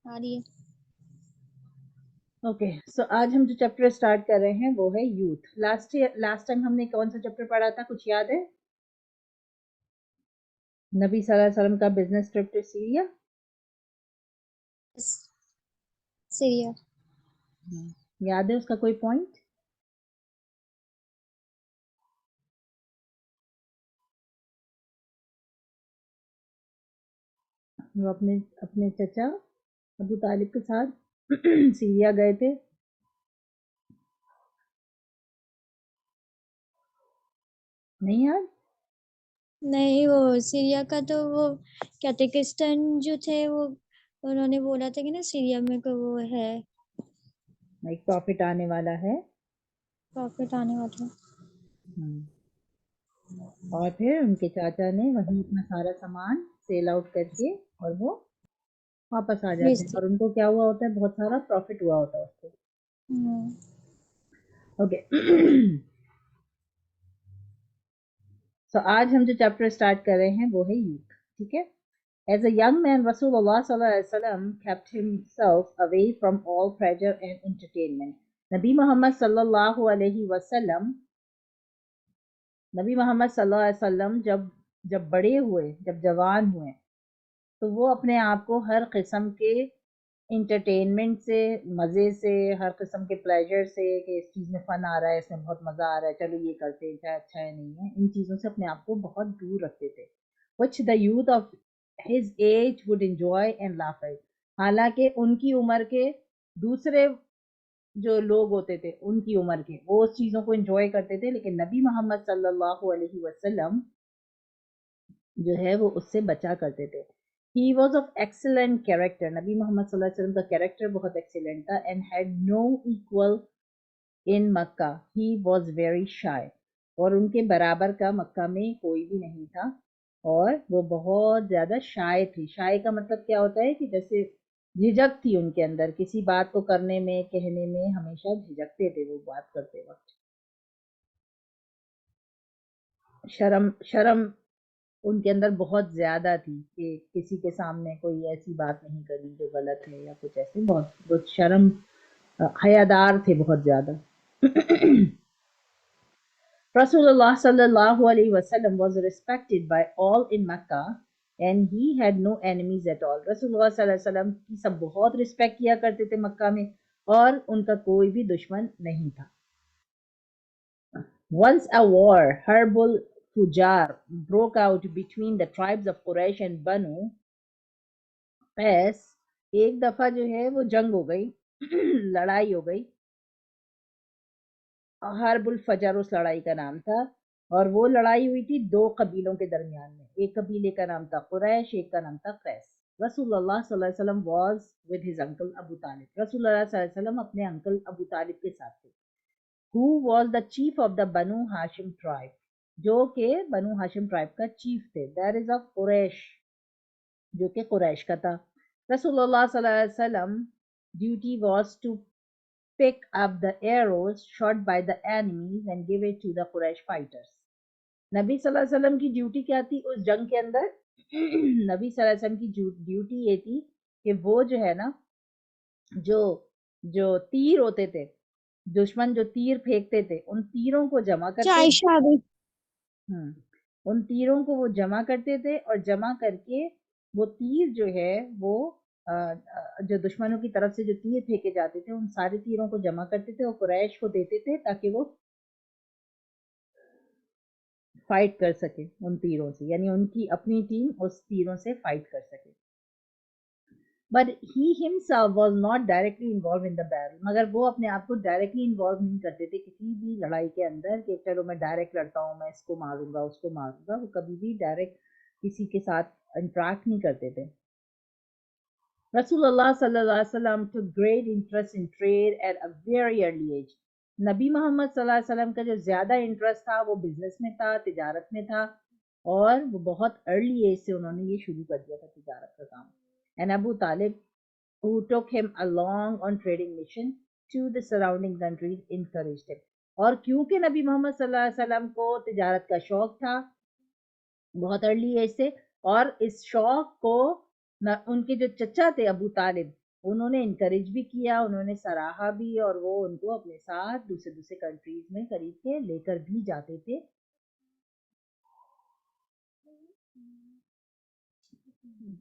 آ رہی ہے. Okay so آج ہم جو چیپٹر اسٹارٹ کر رہے ہیں وہ ہے یوتھ. لاسٹ ٹائم ہم نے کون سا چیپٹر پڑھا تھا, کچھ یاد ہے؟ نبی صلی اللہ علیہ وسلم کا business trip to Syria. Syria. یاد ہے اس کا کوئی پوائنٹ؟ وہ اپنے چچا ابو طالب کے ساتھ سیریا گئے تھے. نہیں یاد؟ نہیں, وہ سیریا کا تو وہ کیا تھے, کرسچن جو تھے وہ انہوں نے بولا تھا کہ نا سیریا میں کو وہ ہے ایک پروفٹ آنے والا ہے. پروفٹ آنے والا. اور پھر ان کے چاچا نے وہیں اپنا سارا سامان سیل آؤٹ کر کے اور وہ واپس آ جاتے ہیں, اور ان کو کیا ہوا ہوتا ہے, بہت سارا پروفٹ ہوا ہوتا ہے اس کو. اوکے سو آج ہم جو چیپٹر اسٹارٹ کر رہے ہیں وہ ہے یوتھ. ٹھیک ہے. As a young man, Rasulullah sallallahu alaihi wasallam kept himself away from all pleasure and entertainment. نبی محمد صلی اللہ علیہ وسلم جب بڑے ہوئے, جب جوان ہوئے, تو وہ اپنے آپ کو ہر قسم کے انٹرٹینمنٹ سے, مزے سے, ہر قسم کے پلیجر سے, کہ اس چیز میں فن آ رہا ہے, اس میں بہت مزہ آ رہا ہے, چلو یہ کرتے ہیں, چاہے اچھا ہے نہیں ہے, ان چیزوں سے اپنے آپ کو بہت دور رکھتے تھے. which the youth of his age would enjoy and laugh at. حالانکہ ان کی عمر کے دوسرے جو لوگ ہوتے تھے, ان کی عمر کے, وہ اس چیزوں کو انجوائے کرتے تھے, لیکن نبی محمد صلی اللہ علیہ وسلم جو ہے وہ اس سے بچا کرتے تھے. He was of excellent character. نبی محمد صلی اللہ علیہ وسلم کا کیریکٹر بہت ایکسیلنٹ تھا. And had no equal in Mecca. He was very shy. اور ان کے برابر کا مکہ میں کوئی بھی نہیں تھا, اور وہ بہت زیادہ شائع تھی. شائع کا مطلب کیا ہوتا ہے کہ جیسے جھجک تھی ان کے اندر, کسی بات کو کرنے میں, کہنے میں ہمیشہ جھجکتے تھے وہ بات کرتے وقت. شرم ان کے اندر بہت زیادہ تھی کہ کسی کے سامنے کوئی ایسی بات نہیں کرنی جو غلط ہے یا کچھ ایسے, بہت شرم, حیادار تھے بہت زیادہ. Rasulullah sallallahu alaihi wasallam was respected by all in Makkah and he had no enemies at all. Rasulullah صلی اللہ علیہ وسلم کی سب بہت رسپیکٹ کیا کرتے تھے مکہ میں, اور ان کا کوئی بھی دشمن نہیں تھا. Once a war, Harbul Fujar, broke out between the tribes of Quraysh and Banu Qais. ایک دفعہ جو ہے وہ جنگ ہو گئی, لڑائی ہو گئی. حرب الفجر اس لڑائی کا نام تھا, اور وہ لڑائی ہوئی تھی دو قبیلوں کے درمیان میں. ایک قبیلے کا نام تھا قریش, ایک کا نام تھا قیس. رسول اللہ صلی اللہ علیہ وسلم was with his uncle ابو طالب. رسول اللہ صلی اللہ علیہ وسلم اپنے انکل ابو طالب کے ساتھ تھے. who was the chief of the Banu Hashim tribe, جو کہ بنو ہاشم ٹرائب کا چیف تھے. that is of قریش, جو کہ قریش کا تھا. رسول اللہ صلی اللہ علیہ وسلم duty was to pick up the arrows shot by the enemies and give it to the Quraysh fighters. نبی صلی اللہ علیہ وسلم کی ڈیوٹی کیا تھی اس جنگ کے اندر؟ نبی صلی اللہ علیہ وسلم کی ڈیوٹی یہ تھی کہ وہ جو ہے نا, جو تیر ہوتے تھے, دشمن جو تیر پھینکتے تھے, ان تیروں کو جمع کرتے, ان تیروں کو وہ جمع کرتے تھے, اور جمع کر کے وہ تیر جو ہے وہ جو دشمنوں کی طرف سے جو تیر پھینکے جاتے تھے, ان سارے تیروں کو جمع کرتے تھے اور قریش کو دیتے تھے تاکہ وہ فائٹ کر سکے ان تیروں سے, یعنی ان کی اپنی ٹیم اس تیروں سے فائٹ کر سکے. But he himself was not directly involved in the battle. مگر وہ اپنے آپ کو ڈائریکٹلی انوالو نہیں کرتے تھے کسی بھی لڑائی کے اندر کہ چلو میں ڈائریکٹ لڑتا ہوں, میں اس کو ماروں گا, اس کو ماروں گا. وہ کبھی بھی ڈائریکٹ کسی کے ساتھ انٹریکٹ نہیں کرتے تھے. رسول اللہ صلی اللہ علیہ وسلم took great interest in trade at a very early age. نبی محمد صلی اللہ علیہ وسلم کا جو زیادہ انٹرسٹ تھا وہ بزنس میں تھا, تجارت میں تھا, اور وہ بہت ارلی ایج سے انہوں نے یہ شروع کر دیا تھا تجارت کا کام. And Abu Talib, who took him along on trading mission to the surrounding countries, encouraged him. اور کیونکہ نبی محمد صلی اللہ علیہ وسلم کو تجارت کا شوق تھا بہت ارلی ایج سے, اور اس شوق کو ان کے جو چچا تھے ابو طالب, انہوں نے انکریج بھی کیا, انہوں نے سراہا بھی, اور وہ ان کو اپنے ساتھ دوسرے کنٹریز میں خرید کے لے کر بھی جاتے تھے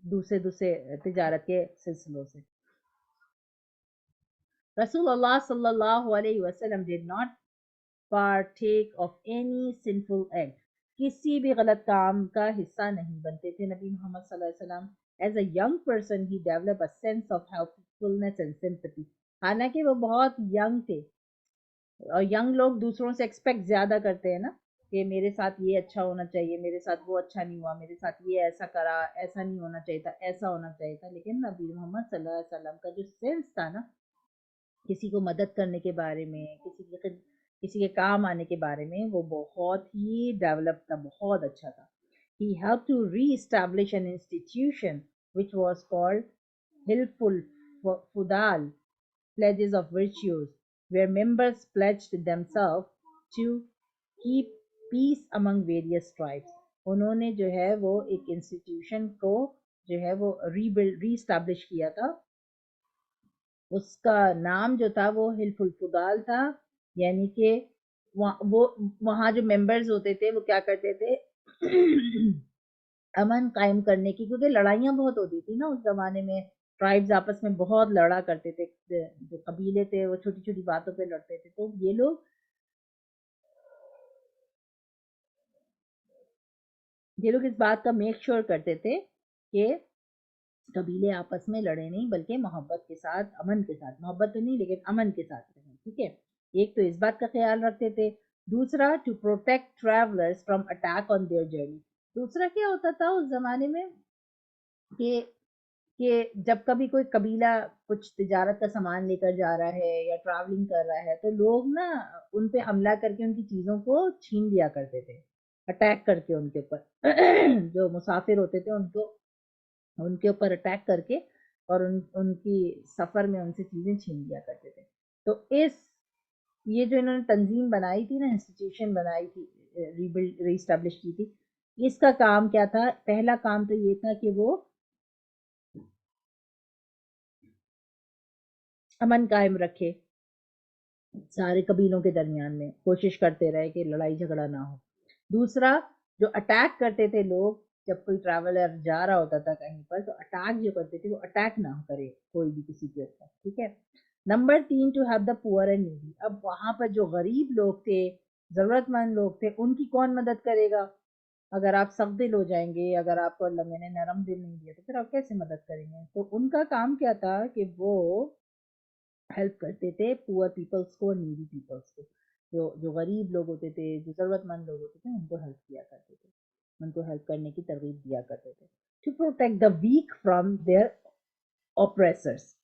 دوسرے تجارت کے سلسلوں سے. رسول اللہ صلی اللہ علیہ وسلم did not partake of any sinful act. کسی بھی غلط کام کا حصہ نہیں بنتے تھے نبی محمد صلی اللہ علیہ وسلم. As a young person he developed a sense of helpfulness and sympathy. حالانکہ وہ بہت ینگ تھے, اور ینگ لوگ دوسروں سے ایکسپیکٹ زیادہ کرتے ہیں نا, کہ میرے ساتھ یہ اچھا ہونا چاہیے, میرے ساتھ وہ اچھا نہیں ہوا, میرے ساتھ یہ ایسا کرا, ایسا نہیں ہونا چاہیے تھا, ایسا ہونا چاہیے تھا. لیکن نبی محمد صلی اللہ علیہ وسلم کا جو سینس تھا نا کسی کو مدد کرنے کے بارے میں, کسی کے کام آنے کے بارے میں, وہ بہت ہی ڈیولپ تھا, بہت اچھا تھا. He helped to re-establish an institution which was called Hilful Fudal, pledges of virtues, where members pledged themselves to keep peace among various tribes. انہوں نے جو ہے وہ ایک انسٹیٹیوشن کو جو ہے وہ ری اسٹیبلش کیا تھا. اس کا نام جو تھا وہ حلف الفضال تھا, یعنی کہ وہ وہاں جو ممبرز ہوتے تھے وہ کیا کرتے تھے امن قائم کرنے کی, کیونکہ لڑائیاں بہت ہوتی تھی نا اس زمانے میں, ٹرائبز آپس میں بہت لڑا کرتے تھے, جو قبیلے تھے وہ چھوٹی چھوٹی باتوں پہ لڑتے تھے. تو یہ لوگ اس بات کا میک شور کرتے تھے کہ قبیلے آپس میں لڑے نہیں, بلکہ محبت کے ساتھ, امن کے ساتھ, محبت تو نہیں لیکن امن کے ساتھ رہیں. ٹھیک ہے, ایک تو اس بات کا خیال رکھتے تھے. دوسرا to protect travellers from attack on their journey. دوسرا کیا ہوتا تھا اس زمانے میں کہ جب کبھی کوئی قبیلہ کچھ تجارت کا سامان لے کر جا رہا ہے یا ٹریولنگ کر رہا ہے, تو لوگ نا ان پہ حملہ کر کے ان کی چیزوں کو چھین لیا کرتے تھے, اٹیک کر کے ان کے اوپر جو مسافر ہوتے تھے ان کے اوپر اٹیک کر کے, اور ان کی سفر میں ان سے چیزیں چھین لیا کرتے تھے. تو یہ جو انہوں نے تنظیم بنائی تھی نا, انسٹیٹیوشن بنائی تھی, ری اسٹیبلش کی تھی, اس کا کام کیا تھا؟ پہلا کام تو یہ تھا کہ وہ امن قائم رکھے سارے قبیلوں کے درمیان میں, کوشش کرتے رہے کہ لڑائی جھگڑا نہ ہو. دوسرا جو اٹیک کرتے تھے لوگ, جب کوئی ٹریولر جا رہا ہوتا تھا کہیں پر, تو اٹیک جو کرتے تھے وہ اٹیک نہ کرے کوئی بھی کسی کے اوپر. ٹھیک ہے. Number 3 to have the poor and needy. اب وہاں پر جو غریب لوگ تھے, ضرورت مند لوگ تھے, ان کی کون مدد کرے گا؟ اگر آپ سخت دل ہو جائیں گے, اگر آپ کو اللہ نے نرم دل نہیں دیا, تو پھر آپ کیسے مدد کریں گے؟ تو ان کا کام کیا تھا کہ وہ ہیلپ کرتے تھے پور پیپلز کو, نیڈی پیپلز کو, جو غریب لوگ ہوتے تھے, جو ضرورت مند لوگ ہوتے تھے, ان کو ہیلپ کیا کرتے تھے, ان کو ہیلپ کرنے کی ترغیب دیا کرتے تھے. To protect the weak from their oppressors.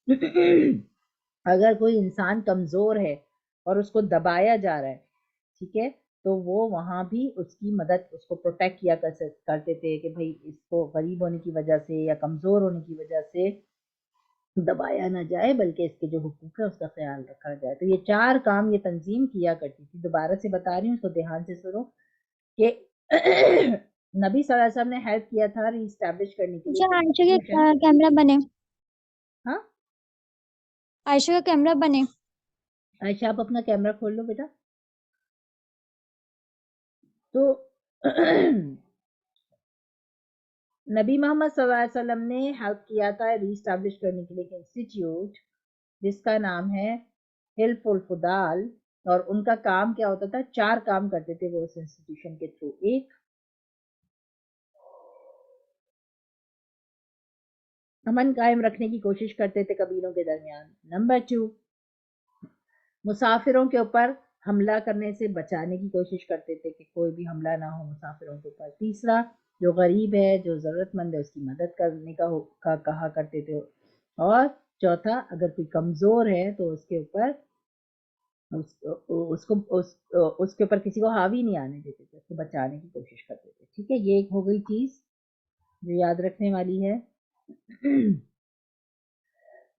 اگر کوئی انسان کمزور ہے اور اس کو دبایا جا رہا ہے, ٹھیک ہے, تو وہ وہاں بھی اس کی مدد, اس کو پروٹیکٹ کیا کرتے تھے کہ بھائی اس کو غریب ہونے کی وجہ سے یا کمزور ہونے کی وجہ سے دبایا نہ جائے, بلکہ اس کے جو حقوق ہے اس کا خیال رکھا جائے. تو یہ 4 کام یہ تنظیم کیا کرتی تھی. دوبارہ سے بتا رہی ہوں, اس کو دھیان سے سنو کہ نبی صلی اللہ علیہ وسلم نے ہیلپ کیا تھا ری اسٹیبلش کرنے کے لیے عائشہ کے انسٹیٹیوشن. کیمرہ بنے, ہاں عائشہ کا کیمرہ بنے. عائشہ آپ اپنا کیمرہ کھول لو بیٹا. تو نبی محمد صلی اللہ علیہ وسلم نے ہیلپ کیا تھا ری اسٹیبلش کرنے کے لیے ایک انسٹیٹیوٹ جس کا نام ہے حلف الفضال. اور ان کا کام کیا ہوتا تھا؟ 4 کام کرتے تھے وہ اس انسٹیٹیوشن کے تھرو. ایک, امن قائم رکھنے کی کوشش کرتے تھے قبیلوں کے درمیان. نمبر 2, مسافروں کے اوپر حملہ کرنے سے بچانے کی کوشش کرتے تھے کہ کوئی بھی حملہ نہ ہو مسافروں کے اوپر. تیسرا, جو غریب ہے, جو ضرورت مند ہے, اس کی مدد کرنے کا کہا کرتے تھے. اور چوتھا, اگر کوئی کمزور ہے تو اس کے اوپر اس کے اوپر کسی کو حاوی نہیں آنے دیتے تھے, اس کو بچانے کی کوشش کرتے تھے. ٹھیک ہے, یہ ایک ہو گئی چیز جو یاد رکھنے والی ہے.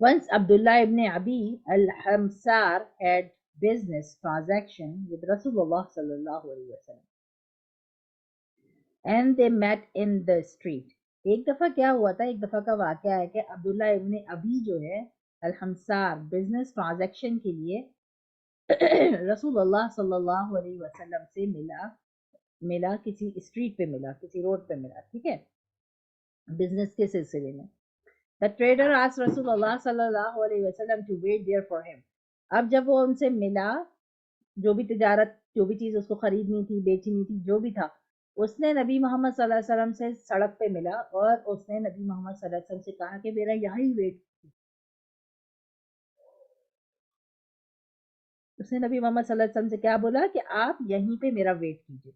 Once Abdullah ibn Abi al-Hamsar had business transaction with Rasulullah sallallahu alaihi wasallam and they met in the street. ایک دفعہ کیا ہوا تھا, ایک دفعہ کا واقعہ ہے کہ عبداللہ ابن ابی جو ہے الحمصار بزنس ٹرانزیکشن کے لیے رسول اللہ صلی اللہ علیہ وسلم سے ملا کسی اسٹریٹ پہ ملا، کسی روڈ پہ ملا، ٹھیک ہے، بزنس کے سلسلے میں. The trader asked رسول اللہ صلی اللہ علیہ وسلم to wait there for him. اب جب وہ ان سے ملا، جو بھی تجارت، جو بھی چیز اس کو خریدنی تھی، بیچنی تھی، جو بھی تھا، اس نے نبی محمد صلی اللہ علیہ وسلم سے سڑک پہ ملا اور اس نے نبی محمد صلی اللہ علیہ وسلم سے کہا کہ میرا یہاں ہی ویٹ. اس نے نبی محمد صلی اللہ علیہ وسلم سے کیا بولا کہ آپ یہیں پہ میرا ویٹ کیجیے.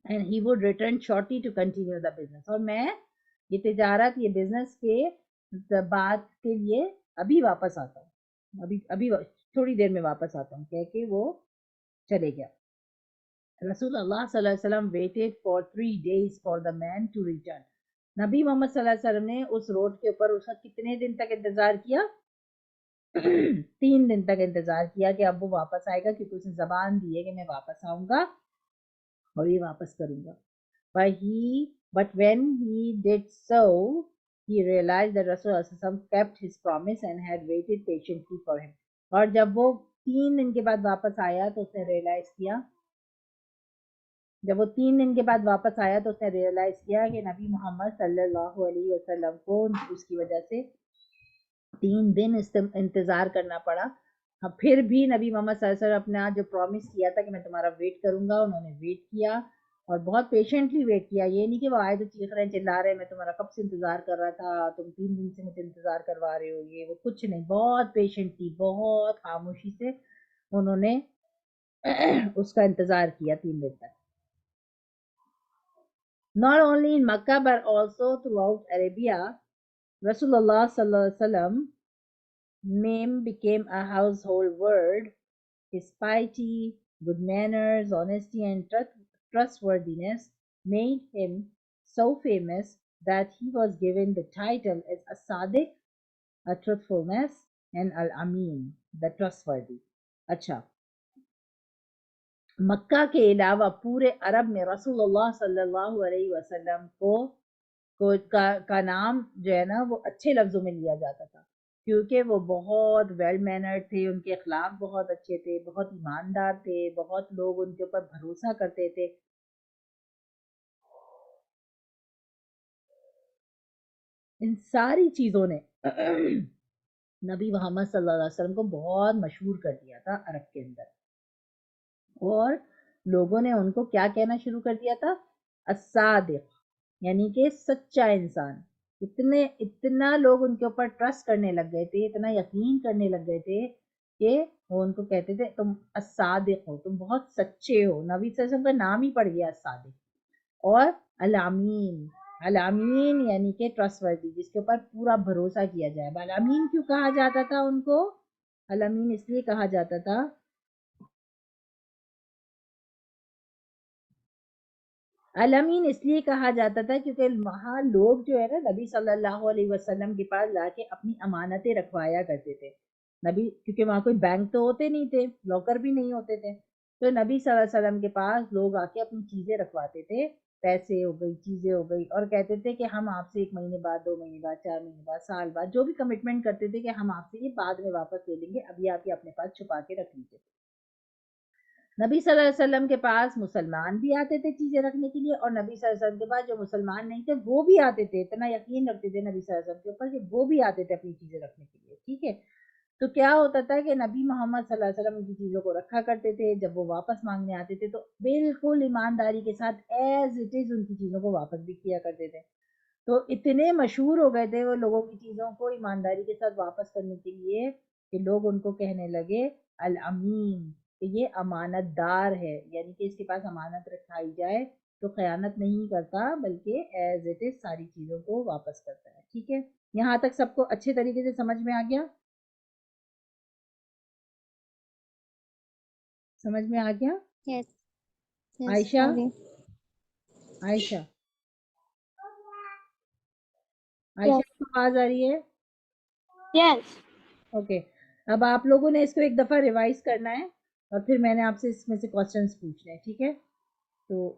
And he would return shortly to continue the business. اور میں یہ تجارت، یہ بزنس کے بات کے لیے ابھی واپس آتا ہوں، ابھی تھوڑی دیر میں واپس آتا ہوں، کہہ کے وہ چلے گیا. رسول اللہ صلی اللہ علیہ وسلم waited for 3 days for the man to return. نبی محمد صلی اللہ علیہ وسلم نے اس روڈ کے اوپر اس کا کتنے دن تک انتظار کیا؟ 3 دن تک انتظار کیا کہ اب وہ واپس آئے گا، کیونکہ اس نے زبان دی ہے کہ میں واپس آؤں گا اور یہ واپس کروں گا. But when he did so, he realized that Rasulullah kept his promise and had waited patiently for him. اور جب وہ 3 دن کے بعد واپس آیا تو اس نے ریئلائز کیا، جب وہ 3 دن کے بعد واپس آیا تو اس نے ریئلائز کیا کہ نبی محمد صلی اللہ علیہ وسلم کو اس کی وجہ سے 3 دن انتظار کرنا پڑا. پھر بھی نبی محمد صلی اللہ علیہ وسلم اپنا جو پرومس کیا تھا کہ میں تمہارا ویٹ کروں گا، انہوں نے ویٹ کیا اور بہت پیشنٹلی ویٹ کیا. یہ نہیں کہ وہ آئے تو چیخ رہے چلا رہے میں تمہارا کب سے انتظار کر رہا تھا، تم 3 دن سے مجھے انتظار کروا رہے ہو، یہ وہ کچھ نہیں. بہت پیشنٹلی، بہت خاموشی سے انہوں نے اس کا انتظار کیا 3 دن تک. Not only in Makkah but also throughout Arabia, Rasulullah sallallahu alaihi wasallam name became a household word. His piety, good manners, honesty and trustworthiness made him so famous that he was given the title as As-Sadiq, a truthfulness, and Al-Amin, the trustworthy. اچھا، مکہ کے علاوہ پورے عرب میں رسول اللہ صلی اللہ علیہ وسلم کا نام جو ہے نا وہ اچھے لفظوں میں لیا جاتا تھا، کیونکہ وہ بہت ویل مینرڈ تھے، ان کے اخلاق بہت اچھے تھے، بہت ایماندار تھے، بہت لوگ ان کے اوپر بھروسہ کرتے تھے. ان ساری چیزوں نے نبی محمد صلی اللہ علیہ وسلم کو بہت مشہور کر دیا تھا عرب کے اندر، اور لوگوں نے ان کو کیا کہنا شروع کر دیا تھا؟ الصادق، یعنی کہ سچا انسان. اتنا لوگ ان کے اوپر ٹرسٹ کرنے لگ گئے تھے، اتنا یقین کرنے لگ گئے تھے کہ وہ ان کو کہتے تھے تم الصادق ہو، تم بہت سچے ہو. نبی صلی اللہ علیہ وسلم کا نام ہی پڑ گیا الصادق. اور الامین، الامین یعنی کہ ٹرسٹ وردی، جس کے اوپر پورا بھروسہ کیا جائے. الامین کیوں کہا جاتا تھا ان کو؟ الامین اس لیے کہا جاتا تھا، الامین اس لیے کہا جاتا تھا کیونکہ وہاں لوگ جو ہے نا نبی صلی اللہ علیہ وسلم کے پاس لا کے اپنی امانتیں رکھوایا کرتے تھے. نبی، کیونکہ وہاں کوئی بینک تو ہوتے نہیں تھے، لاکر بھی نہیں ہوتے تھے، تو نبی صلی اللہ علیہ وسلم کے پاس لوگ آ کے اپنی چیزیں رکھواتے تھے، پیسے ہو گئی، چیزیں ہو گئی، اور کہتے تھے کہ ہم آپ سے 1 مہینے بعد، 2 مہینے بعد، 4 مہینے بعد، سال بعد، جو بھی کمٹمنٹ کرتے تھے کہ ہم آپ سے یہ بعد میں واپس لے لیں گے، ابھی آپ یہ اپنے پاس چھپا کے رکھ لیجیے. نبی صلی اللہ علیہ وسلم کے پاس مسلمان بھی آتے تھے چیزیں رکھنے کے لیے، اور نبی صلی اللہ علیہ وسلم کے پاس جو مسلمان نہیں تھے وہ بھی آتے تھے. اتنا یقین رکھتے تھے نبی صلی اللہ علیہ وسلم کے اوپر کہ وہ بھی آتے تھے اپنی چیزیں رکھنے کے لیے. ٹھیک ہے، تو کیا ہوتا تھا کہ نبی محمد صلی اللہ علیہ وسلم ان کی چیزوں کو رکھا کرتے تھے. جب وہ واپس مانگنے آتے تھے تو بالکل ایمانداری کے ساتھ ایز اٹ از ان کی چیزوں کو واپس بھی کیا کرتے تھے. تو اتنے مشہور ہو گئے تھے وہ لوگوں کی چیزوں کو ایمانداری کے ساتھ واپس کرنے کے لیے کہ لوگ ان کو کہنے لگے الامین، کہ یہ امانت دار ہے، یعنی کہ اس کے پاس امانت رکھائی جائے تو خیانت نہیں کرتا بلکہ ایز اٹ از ساری چیزوں کو واپس کرتا ہے. ٹھیک ہے، یہاں تک سب کو اچھے طریقے سے سمجھ میں آ گیا؟ سمجھ میں آ گیا؟ Yes, yes, عائشہ، آگے. عائشہ، عائشہ کو آواز آ رہی ہے؟ Yes. اوکے، اب آپ لوگوں نے اس کو ایک دفعہ ریوائز کرنا ہے اور پھر میں نے آپ سے اس میں سے کوسچنس پوچھنے ہیں. ٹھیک ہے، تو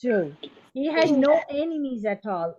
True. He had no enemies at all.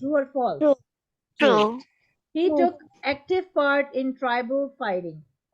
True or false? True. True. He True. took active part in tribal fighting.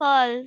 False.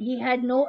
He had no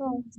False.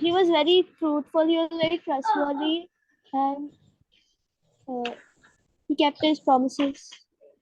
He was very truthful. He was very trustworthy, and he kept his promises.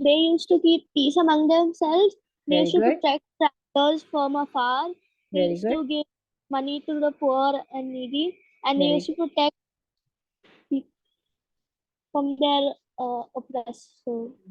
They used to keep peace among themselves. They Very used to good. protect travelers from afar. They Very used good. to give money to the poor and needy, and they Very used to protect people from their oppressor.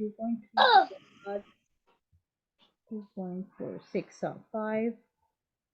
2.3 2.46 5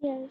Yes.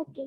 Okay.